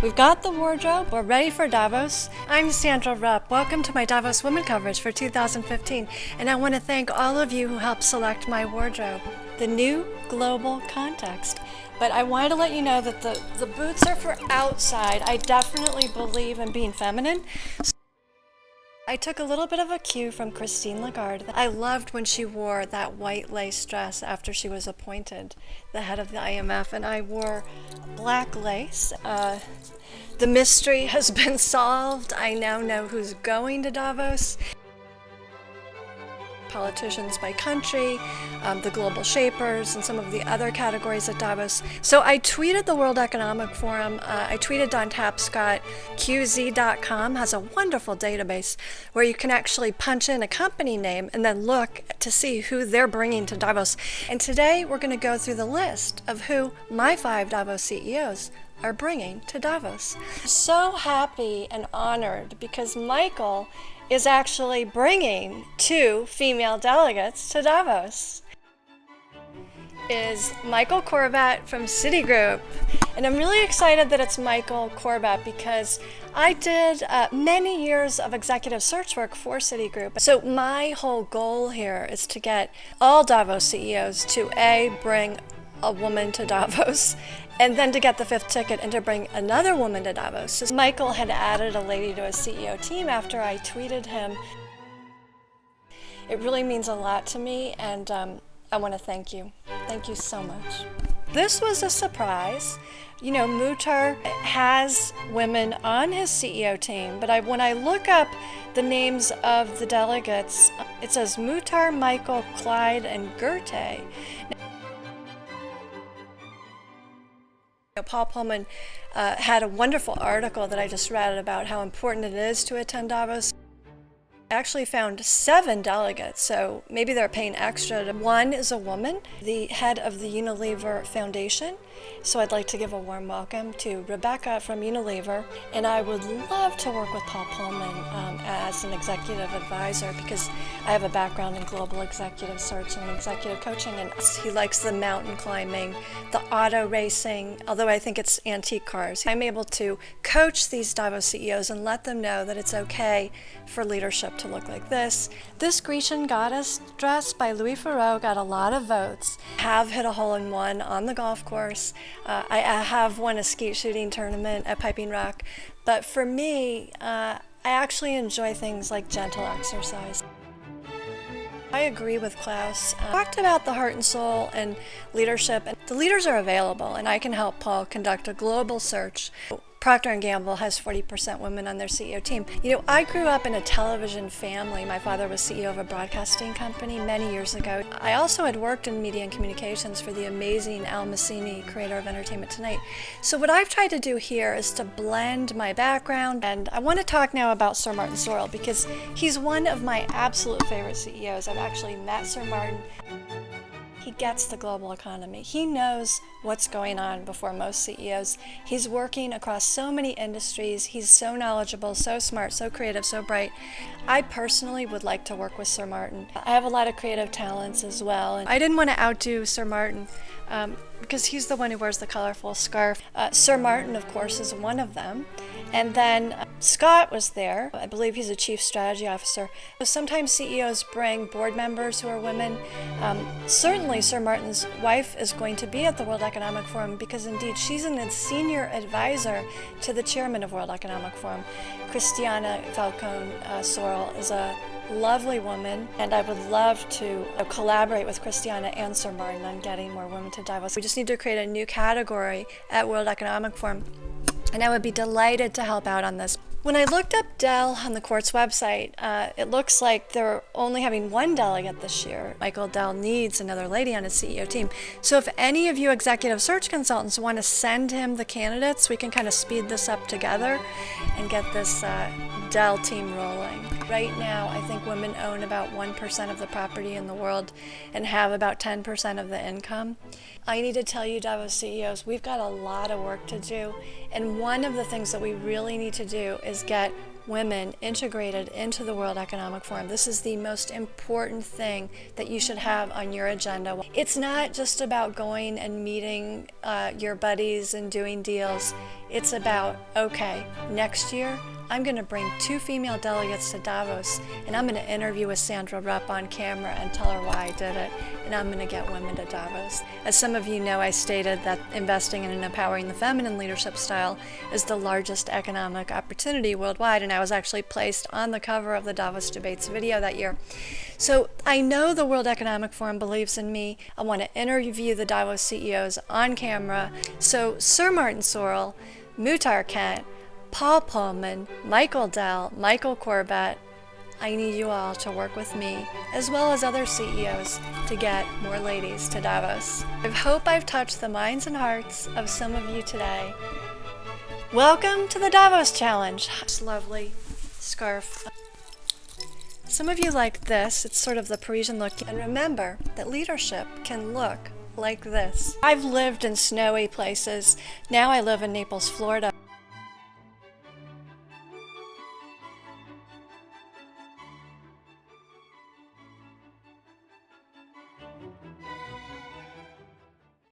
We've got the wardrobe, we're ready for Davos. I'm Sandra Rupp. Welcome to my Davos Women coverage for 2015, and I want to thank all of you who helped select my wardrobe. The new global context. But I wanted to let you know that the boots are for outside. I definitely believe in being feminine. I took a little bit of a cue from Christine Lagarde. I loved when she wore that white lace dress after she was appointed the head of the IMF, and I wore black lace. The mystery has been solved. I now know who's going to Davos. Politicians by country, the global shapers, and some of the other categories at Davos. So I tweeted the World Economic Forum. I tweeted Don Tapscott. QZ.com has a wonderful database where you can actually punch in a company name and then look to see who they're bringing to Davos. And today we're going to go through the list of who my 5 Davos CEOs are bringing to Davos. So happy and honored because Michael is actually bringing 2 female delegates to Davos. Is Michael Corbat from Citigroup. And I'm really excited that it's Michael Corbat because I did many years of executive search work for Citigroup. So my whole goal here is to get all Davos CEOs to bring a woman to Davos, and then to get the 5th ticket and to bring another woman to Davos. So Michael had added a lady to his CEO team after I tweeted him. It really means a lot to me, and I want to thank you. Thank you so much. This was a surprise. You know, Muhtar has women on his CEO team, but when I look up the names of the delegates, it says Muhtar, Michael, Clyde, and Gertay. Paul Pullman had a wonderful article that I just read about how important it is to attend Davos. I actually found 7 delegates, so maybe they're paying extra. 1 is a woman, the head of the Unilever Foundation. So I'd like to give a warm welcome to Rebecca from Unilever. And I would love to work with Paul Pullman as an executive advisor because I have a background in global executive search and executive coaching. And he likes the mountain climbing, the auto racing, although I think it's antique cars. I'm able to coach these Davos CEOs and let them know that it's okay for leadership to look like this. This Grecian goddess dress by Louis Theroux got a lot of votes. I have hit a hole-in-one on the golf course. I have won a skeet shooting tournament at Piping Rock, but for me, I actually enjoy things like gentle exercise. I agree with Klaus. Talked about the heart and soul and leadership, and the leaders are available, and I can help Paul conduct a global search. Procter & Gamble has 40% women on their CEO team. You know, I grew up in a television family. My father was CEO of a broadcasting company many years ago. I also had worked in media and communications for the amazing Al Massini, creator of Entertainment Tonight. So what I've tried to do here is to blend my background, and I want to talk now about Sir Martin Sorrell because he's one of my absolute favorite CEOs. I've actually met Sir Martin. He gets the global economy. He knows what's going on before most CEOs. He's working across so many industries. He's so knowledgeable, so smart, so creative, so bright. I personally would like to work with Sir Martin. I have a lot of creative talents as well. And I didn't want to outdo Sir Martin because he's the one who wears the colorful scarf. Sir Martin, of course, is one of them. And then Scott was there. I believe he's a chief strategy officer. Sometimes CEOs bring board members who are women. Certainly Sir Martin's wife is going to be at the World Economic Forum because indeed she's a senior advisor to the chairman of World Economic Forum. Christiana Falcone Sorrell is a lovely woman, and I would love to collaborate with Christiana and Sir Martin on getting more women to Davos. We just need to create a new category at World Economic Forum, and I would be delighted to help out on this. When I looked up Dell on the Quartz website, it looks like they're only having 1 delegate this year. Michael Dell needs another lady on his CEO team. So if any of you executive search consultants want to send him the candidates, we can kind of speed this up together and get this Dell team rolling. Right now, I think women own about 1% of the property in the world and have about 10% of the income. I need to tell you, Davos CEOs, we've got a lot of work to do, and one of the things that we really need to do is get women integrated into the World Economic Forum. This is the most important thing that you should have on your agenda. It's not just about going and meeting your buddies and doing deals. It's about, okay, next year I'm going to bring 2 female delegates to Davos, and I'm going to interview with Sandra Rupp on camera and tell her why I did it, and I'm going to get women to Davos. As some of you know, I stated that investing in and empowering the feminine leadership style is the largest economic opportunity worldwide, and I was actually placed on the cover of the Davos Debates video that year. So I know the World Economic Forum believes in me. I want to interview the Davos CEOs on camera. So Sir Martin Sorrell, Muhtar Kent, Paul Pullman, Michael Dell, Michael Corbat, I need you all to work with me, as well as other CEOs, to get more ladies to Davos. I hope I've touched the minds and hearts of some of you today. Welcome to the Davos Challenge. This lovely scarf. Some of you like this. It's sort of the Parisian look. And remember that leadership can look like this. I've lived in snowy places. Now I live in Naples, Florida.